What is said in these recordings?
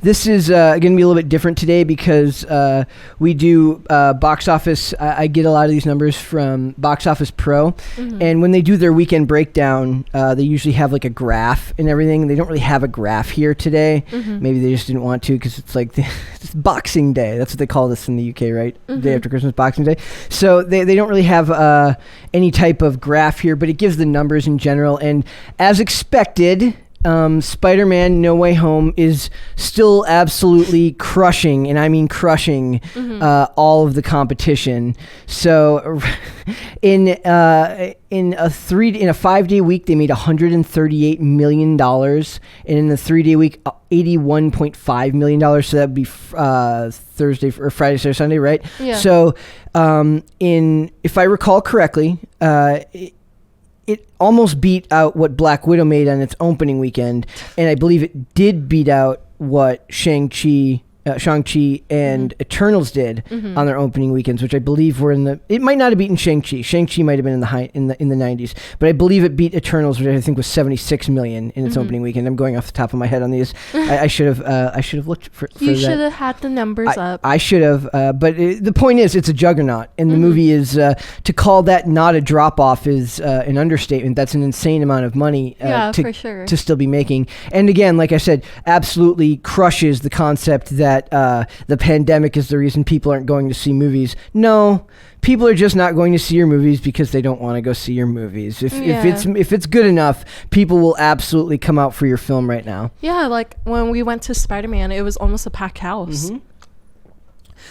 This is going to be a little bit different today because we do box office. I get a lot of these numbers from Box Office Pro. Mm-hmm. And when they do their weekend breakdown, they usually have like a graph and everything. They don't really have a graph here today. Mm-hmm. Maybe they just didn't want to because it's like it's Boxing Day. That's what they call this in the UK, right? Mm-hmm. Day after Christmas, Boxing Day. So they don't really have any type of graph here, but it gives the numbers in general. And as expected, Spider-Man No Way Home is still absolutely crushing, and I mean crushing, all of the competition. So in a 5-day week they made $138 million, and in the 3-day week $81.5 million. So that'd be Thursday or Friday, Saturday, Sunday, right? Yeah. So if I recall correctly, it almost beat out what Black Widow made on its opening weekend, and I believe it did beat out what Shang-Chi and Eternals did on their opening weekends, which I believe were it might not have beaten Shang-Chi. Shang-Chi might have been in the 90s, but I believe it beat Eternals, which I think was 76 million in its opening weekend. I'm going off the top of my head on these. I should have looked for You that. should have had the numbers up. I should have, but the point is, it's a juggernaut, and the movie is to call that not a drop off is an understatement. That's an insane amount of money for sure. to still be making. And again, like I said, absolutely crushes the concept that the pandemic is the reason people aren't going to see movies. No, people are just not going to see your movies because they don't want to go see your movies. If it's good enough, people will absolutely come out for your film right now. Yeah, like when we went to Spider-Man, it was almost a packed house. Mm-hmm.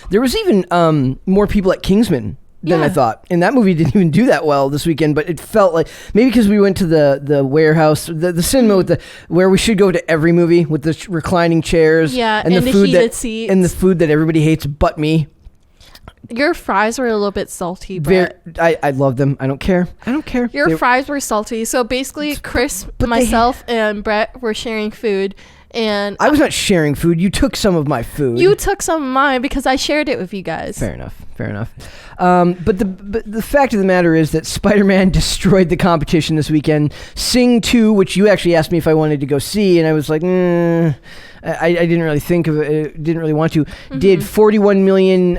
There was even more people at Kingsman than I thought. And that movie didn't even do that well this weekend, but it felt like maybe because we went to the warehouse, the cinema with where we should go to every movie with the reclining chairs, and the food heated seats, and the food that everybody hates but me. Your fries were a little bit salty, Brett. I love them. I don't care. Your fries were salty. So basically, Chris, myself, and Brett were sharing food. And I was not sharing food. You took some of my food. You took some of mine because I shared it with you guys. Fair enough. But the fact of the matter is that Spider-Man destroyed the competition this weekend. Sing 2, which you actually asked me if I wanted to go see, and I was like, I didn't really think of it. Didn't really want to. Did 41 million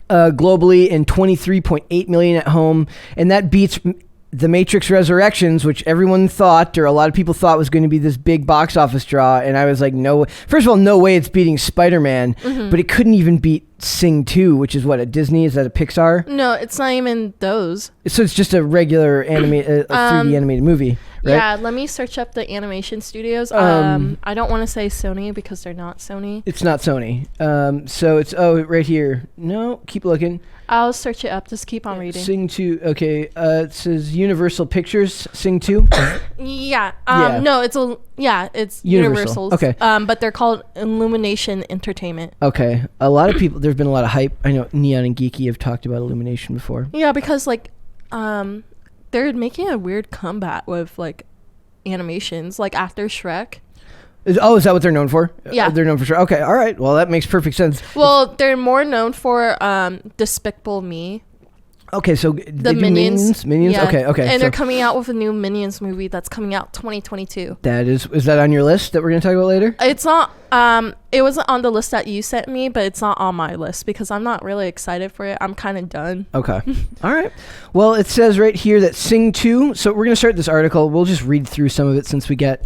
globally and 23.8 million at home, and that beats The Matrix Resurrections, which everyone thought, or a lot of people thought, was going to be this big box office draw. And I was like, no. First of all, no way it's beating Spider-Man. But it couldn't even beat Sing 2, which is what, a Disney? Is that a Pixar? No, it's not even those. So it's just a regular 3D animated movie, right? Yeah, let me search up the animation studios. I don't want to say Sony because they're not Sony. It's not Sony. So it's, right here. No, keep looking. I'll search it up. Just keep on reading. Sing 2. Okay. It says Universal Pictures. Sing 2. Yeah. No, it's Universal's. Okay. But they're called Illumination Entertainment. Okay. A lot of people. There's been a lot of hype. I know Neon and Geeky have talked about Illumination before. Yeah, because they're making a weird comeback with like animations, like after Shrek. Is that what they're known for? Yeah. They're known for sure. Okay, all right. Well, that makes perfect sense. Well, they're more known for Despicable Me. Okay, so the Minions. Yeah. Okay. And they're coming out with a new Minions movie that's coming out 2022. Is that on your list that we're going to talk about later? It's not. It wasn't on the list that you sent me, but it's not on my list because I'm not really excited for it. I'm kind of done. Okay. All right. Well, it says right here that Sing 2. So we're going to start this article. We'll just read through some of it since we get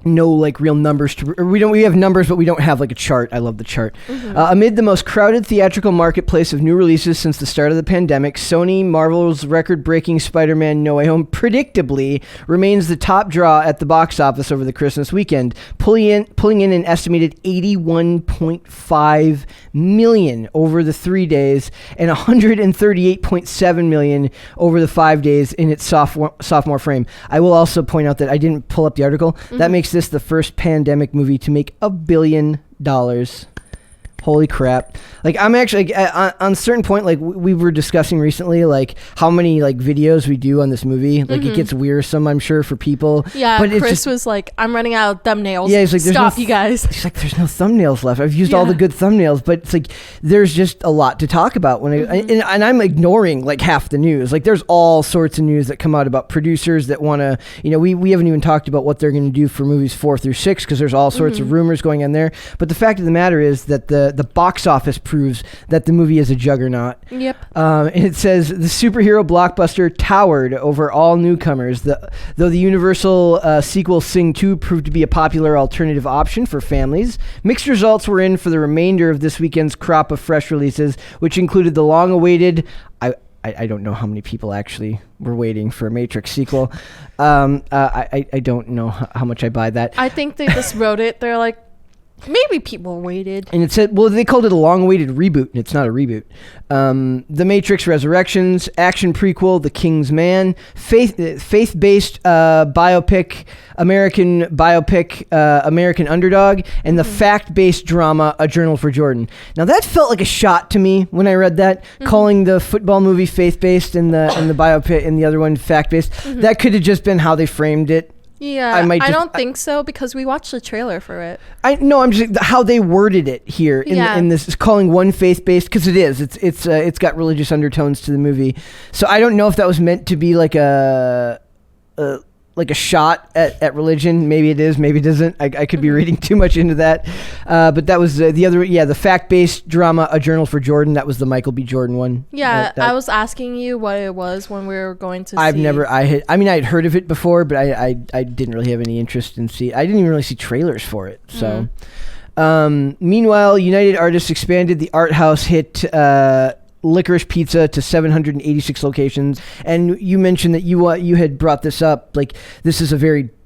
no like real numbers we have numbers, but we don't have like a chart. I love the chart. Amid the most crowded theatrical marketplace of new releases since the start of the pandemic, Sony Marvel's record-breaking Spider-Man No Way Home predictably remains the top draw at the box office over the Christmas weekend, pulling in an estimated 81.5 million over the 3 days and 138.7 million over the 5 days in its sophomore frame. I will also point out that I didn't pull up the article. That makes this the first pandemic movie to make $1 billion Holy crap. Like, I'm actually, on a certain point, like, we were discussing recently, like, how many, like, videos we do on this movie. Like, it gets wearisome, I'm sure, for people. Yeah, but Chris was like, I'm running out of thumbnails. Yeah, he's like, stop, you guys. He's like, there's no thumbnails left. I've used all the good thumbnails, but it's like, there's just a lot to talk about. And I'm ignoring, like, half the news. Like, there's all sorts of news that come out about producers that want to, you know, we haven't even talked about what they're going to do for movies 4 through 6, because there's all sorts of rumors going on there. But the fact of the matter is that the box office proves that the movie is a juggernaut. Yep. And it says the superhero blockbuster towered over all newcomers. Though the Universal sequel Sing 2 proved to be a popular alternative option for families, mixed results were in for the remainder of this weekend's crop of fresh releases, which included the long-awaited. I don't know how many people actually were waiting for a Matrix sequel. I don't know how much I buy that. I think they just wrote it. They're like, maybe people waited. And it said, well, they called it a long-awaited reboot, and it's not a reboot. The Matrix Resurrections, action prequel, The King's Man, faith-based American Underdog, and the fact-based drama, A Journal for Jordan. Now, that felt like a shot to me when I read that, calling the football movie faith-based and the biopic and the other one fact-based. That could have just been how they framed it. Yeah, I don't think so, because we watched the trailer for it. I'm just how they worded it here in this is calling one faith-based, because it is. It's got religious undertones to the movie. So I don't know if that was meant to be like a shot at religion. Maybe it is, maybe it isn't. I could be reading too much into that. But that was the other, the fact-based drama, A Journal for Jordan. That was the Michael B. Jordan one. Yeah, I was asking you what it was when we were going to see. I had heard of it before, but I didn't really have any interest in I didn't even really see trailers for it. So, meanwhile, United Artists expanded the art house hit, Licorice Pizza to 786 locations, and you mentioned that you had brought this up. Like, this is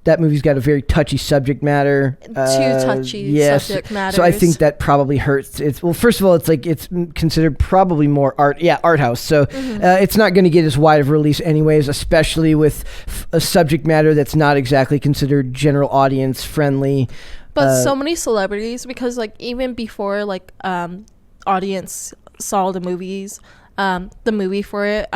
that movie's got a very touchy subject matter. Too touchy subject matters. So I think that probably hurts. First of all, it's considered probably more art house. So it's not going to get as wide of a release anyways, especially with a subject matter that's not exactly considered general audience friendly. But so many celebrities, because like even before audience saw the movie for it,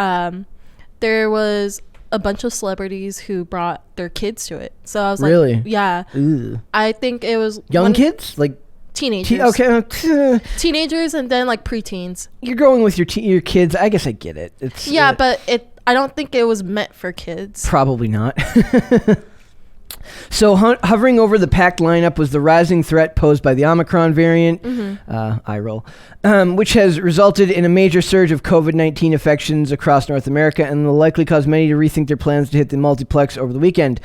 there was a bunch of celebrities who brought their kids to it. So I was like, really? Yeah. Ew. I think it was young kids, like teenagers. Okay. Teenagers and then like preteens. You're going with your kids. I guess I get it. But I don't think it was meant for kids. Probably not. So hovering over the packed lineup was the rising threat posed by the Omicron variant, eye roll, which has resulted in a major surge of COVID-19 infections across North America and will likely cause many to rethink their plans to hit the multiplex over the weekend.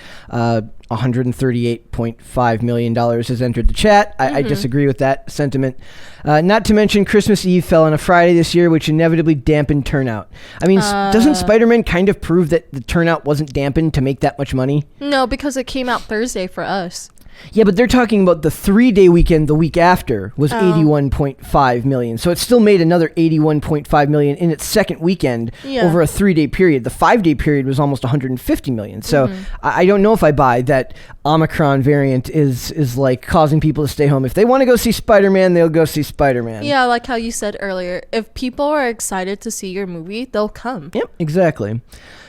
$138.5 million has entered the chat. I disagree with that sentiment. Not to mention Christmas Eve fell on a Friday this year, which inevitably dampened turnout. I mean, doesn't Spider-Man kind of prove that the turnout wasn't dampened to make that much money? No, because it came out Thursday for us. Yeah, but they're talking about the 3-day weekend the week after was 81.5 million. So it still made another 81.5 million in its second weekend over a 3-day period. The 5-day period was almost 150 million. So I don't know if I buy that Omicron variant is like causing people to stay home. If they want to go see Spider-Man, they'll go see Spider-Man. Yeah, like how you said earlier, if people are excited to see your movie, they'll come. Yep, exactly.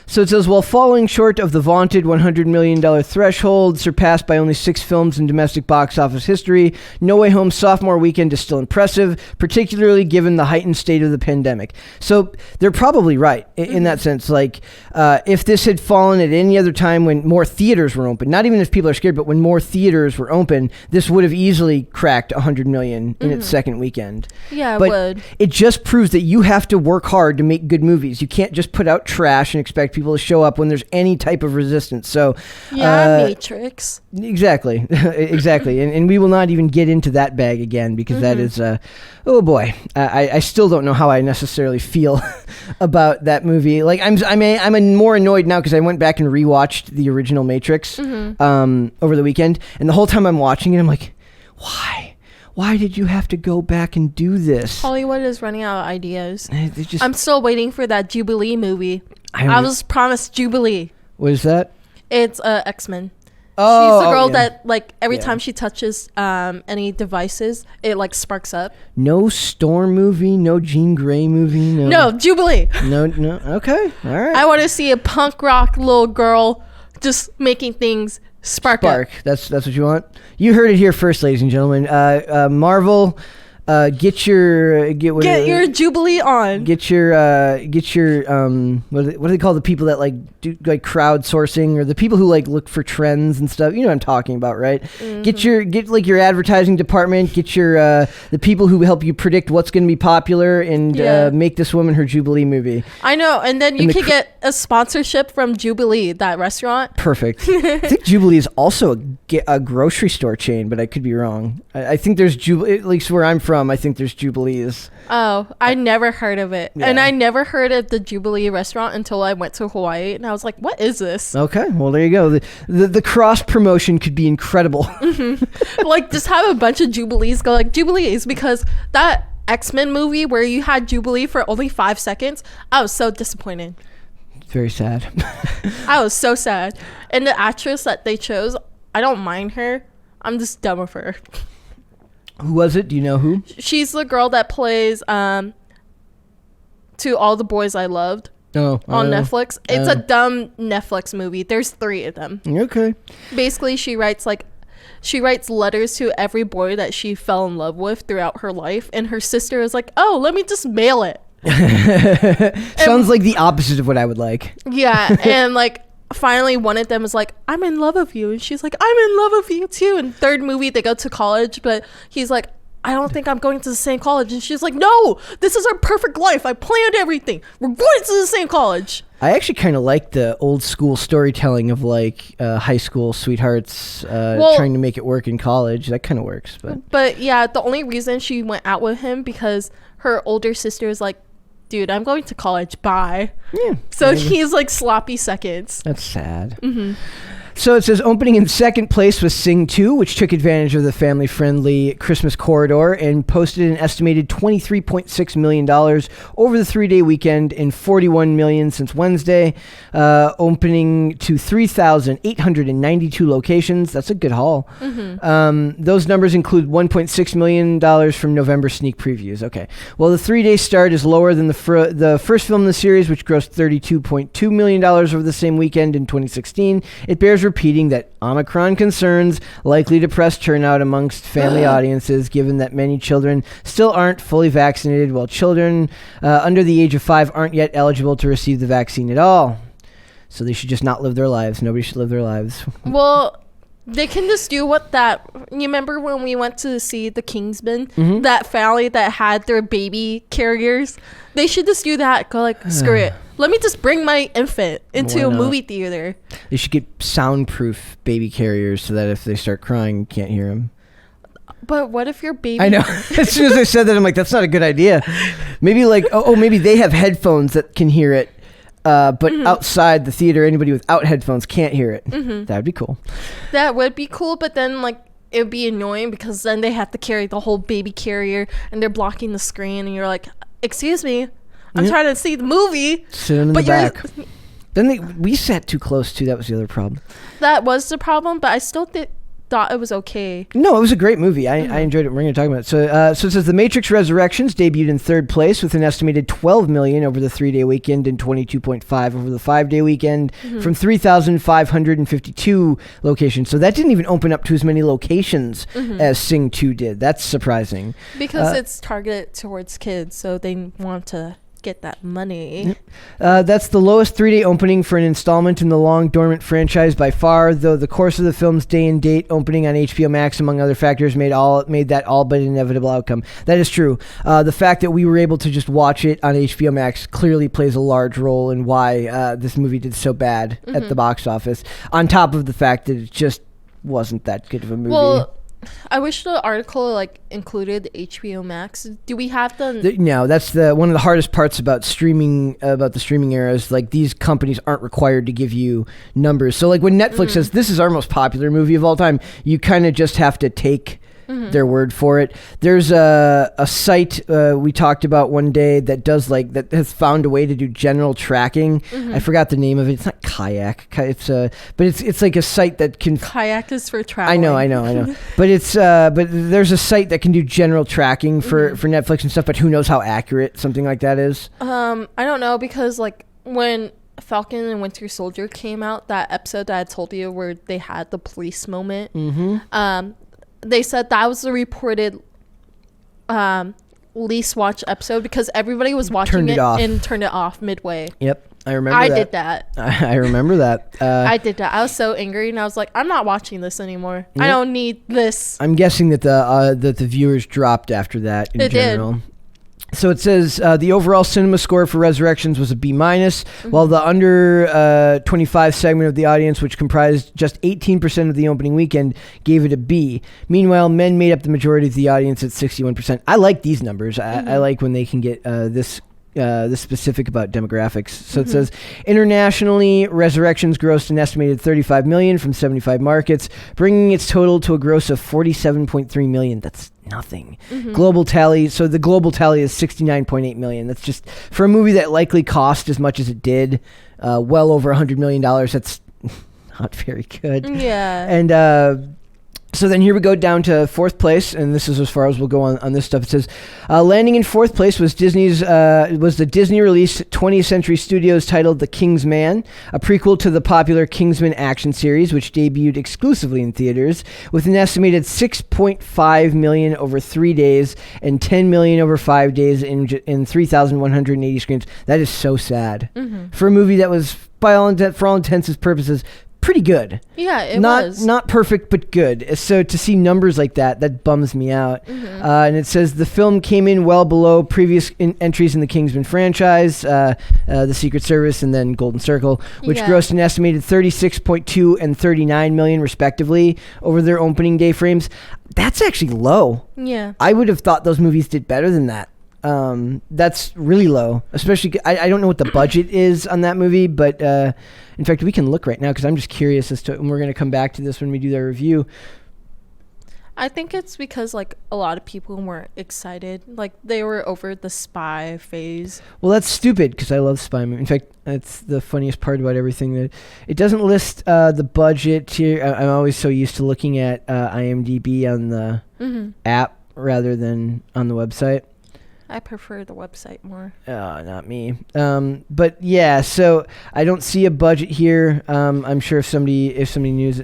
So it says, while falling short of the vaunted $100 million threshold, surpassed by only 6 films in domestic box office history, No Way Home's sophomore weekend is still impressive, particularly given the heightened state of the pandemic. So they're probably right in that sense. Like, if this had fallen at any other time when more theaters were open, not even if people are scared, but when more theaters were open, this would have easily cracked $100 million in its second weekend. Yeah, but it would. It just proves that you have to work hard to make good movies. You can't just put out trash and expect people to show up when there's any type of resistance. So Matrix. Exactly. And we will not even get into that bag again, because that is oh boy, I still don't know how I necessarily feel about that movie. Like I'm more annoyed now because I went back and rewatched the original Matrix over the weekend, and the whole time I'm watching it, I'm like, why did you have to go back and do this? Hollywood is running out of ideas. I'm still waiting for that Jubilee movie. I was promised Jubilee. What is that? It's X-Men. Oh, She's the girl yeah. that like every Yeah. time she touches any devices, it like sparks up. No Storm movie, no Jean Grey movie, No, Jubilee. no. Okay, all right. I want to see a punk rock little girl just making things spark up. That's what you want. You heard it here first, ladies and gentlemen. Marvel, get your Jubilee on. Get your what do they call the people that like do like crowdsourcing, or the people who like look for trends and stuff? You know what I'm talking about, right? Mm-hmm. Get like your advertising department. Get your the people who help you predict what's going to be popular and make this woman her Jubilee movie. I know, and then you could get a sponsorship from Jubilee, that restaurant. Perfect. I think Jubilee is also a grocery store chain, but I could be wrong. I think there's Jubilee, at least where I'm from. I think there's Jubilees. Oh, I never heard of it. Yeah. And I never heard of the Jubilee restaurant until I went to Hawaii, and I was like, what is this? Okay, well, there you go. The cross promotion could be incredible. Like, just have a bunch of Jubilees go like, Jubilees, because that X-Men movie where you had Jubilee for only 5 seconds, I was so disappointed. Very sad. I was so sad. And the actress that they chose, I don't mind her. I'm just done with her. Who was it? Do you know who? She's the girl that plays To All the Boys I Loved Oh, on Netflix. It's a dumb Netflix movie. There's 3 of them. Okay. Basically, she writes letters to every boy that she fell in love with throughout her life, and her sister is like, oh, let me just mail it. Sounds like the opposite of what I would like. Yeah, and like finally one of them is like, I'm in love with you, and she's like, I'm in love with you too. And third movie they go to college, but he's like, I don't think I'm going to the same college, and she's like, no, this is our perfect life, I planned everything, we're going to the same college. I actually kind of like the old school storytelling of like high school sweethearts trying to make it work in college. That kind of works, but yeah, the only reason she went out with him because her older sister is like, dude, I'm going to college, bye. Yeah. So he's like sloppy seconds. That's sad. Mm-hmm. So it says opening in second place was Sing 2, which took advantage of the family-friendly Christmas corridor and posted an estimated $23.6 million over the 3-day weekend and $41 million since Wednesday, opening to 3,892 locations. That's a good haul. Mm-hmm. Those numbers include $1.6 million from November sneak previews. Okay. Well, the 3-day start is lower than the first film in the series, which grossed $32.2 million over the same weekend in 2016. It bears repeating that Omicron concerns likely depress turnout amongst family audiences, given that many children still aren't fully vaccinated, while children under the age of 5 aren't yet eligible to receive the vaccine at all. So they should just not live their lives. Nobody should live their lives. Well, they can just do what that... You remember when we went to see The Kingsman? Mm-hmm. That family that had their baby carriers? They should just do that. Go like, screw it. Let me just bring my infant into a movie theater. They should get soundproof baby carriers so that if they start crying, you can't hear them. But what if your baby... I know. As soon as I said that, I'm like, that's not a good idea. Maybe like, maybe they have headphones that can hear it. But outside the theater, anybody without headphones can't hear it. Mm-hmm. That would be cool. That would be cool, but then like it would be annoying because then they have to carry the whole baby carrier and they're blocking the screen and you're like, excuse me, I'm trying to see the movie. Sit in the back. Then we sat too close too. That was the other problem. That was the problem, but I still thought it was okay. No, it was a great movie. I enjoyed it. We're going to talk about it. So it says The Matrix Resurrections debuted in third place with an estimated $12 million over the 3-day weekend and $22.5 over the 5-day weekend from 3,552 locations. So that didn't even open up to as many locations as Sing 2 did. That's surprising. Because it's targeted towards kids, so they want to get that money. That's the lowest 3-day opening for an installment in the long dormant franchise by far, though the course of the film's day and date opening on HBO Max, among other factors, made that all but an inevitable outcome. That is true. The fact that we were able to just watch it on HBO Max clearly plays a large role in why this movie did so bad at the box office, on top of the fact that it just wasn't that good of a movie. Well, I wish the article like included HBO Max. Do we have No, that's one of the hardest parts about streaming, about the streaming era, is like these companies aren't required to give you numbers. So like when Netflix says this is our most popular movie of all time, you kind of just have to take their word for it. There's a site we talked about one day that has found a way to do general tracking. I forgot the name of it. It's not Kayak. But it's like a site that can. Kayak is for traveling. I know. But but there's a site that can do general tracking for Netflix and stuff. But who knows how accurate something like that is? I don't know, because like when Falcon and Winter Soldier came out, that episode that I told you where they had the police moment, they said that was the reported least watched episode because everybody was watching it and turned it off midway. Yep, I remember that. I did that. I remember that. I did that. I was so angry, and I was like, I'm not watching this anymore. I don't need this. I'm guessing that the viewers dropped after that in general. Did. So it says the overall cinema score for Resurrections was a B-, while the under 25 segment of the audience, which comprised just 18% of the opening weekend, gave it a B. Meanwhile, men made up the majority of the audience at 61%. I like these numbers. I like when they can get this specific about demographics. So it says internationally, Resurrections grossed an estimated $35 million from 75 markets, bringing its total to a gross of $47.3 million. That's nothing. Global tally. So the global tally is $69.8 million. That's just for a movie that likely cost as much as it did, well over $100 million. That's not very good. Yeah. And so then here we go down to fourth place, and this is as far as we'll go on this stuff. It says, landing in fourth place was the Disney-released 20th Century Studios titled The King's Man, a prequel to the popular Kingsman action series, which debuted exclusively in theaters, with an estimated $6.5 million over 3 days and $10 million over 5 days in 3,180 screens. That is so sad. For a movie that was, for all intents and purposes, pretty good. Yeah, it was. Not perfect, but good. So to see numbers like that bums me out. And it says the film came in well below previous entries in the Kingsman franchise, The Secret Service and then Golden Circle, which grossed an estimated $36.2 and $39 million respectively over their opening day frames. That's actually low. Yeah. I would have thought those movies did better than that. That's really low, especially I don't know what the budget is on that movie, but in fact we can look right now because I'm just curious as to, and we're going to come back to this when we do the review. I think it's because like a lot of people weren't excited, like they were over the spy phase. Well, that's stupid because I love spy movies. In fact, that's the funniest part about everything, that it doesn't list the budget here. I'm always so used to looking at IMDb on the app rather than on the website. I prefer the website more. Not me. But yeah, so I don't see a budget here. I'm sure if somebody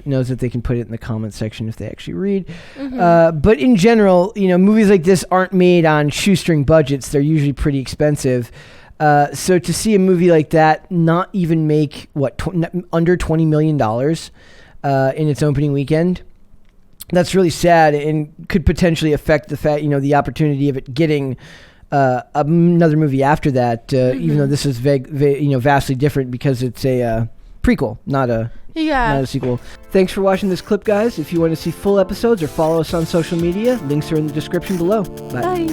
knows that, they can put it in the comments section if they actually read. But in general, movies like this aren't made on shoestring budgets. They're usually pretty expensive. So to see a movie like that not even make under $20 million in its opening weekend, that's really sad and could potentially affect the fact, the opportunity of it getting another movie after that, even though this is vastly different because it's a prequel, not a sequel. Thanks for watching this clip, guys. If you want to see full episodes or follow us on social media, links are in the description below. Bye.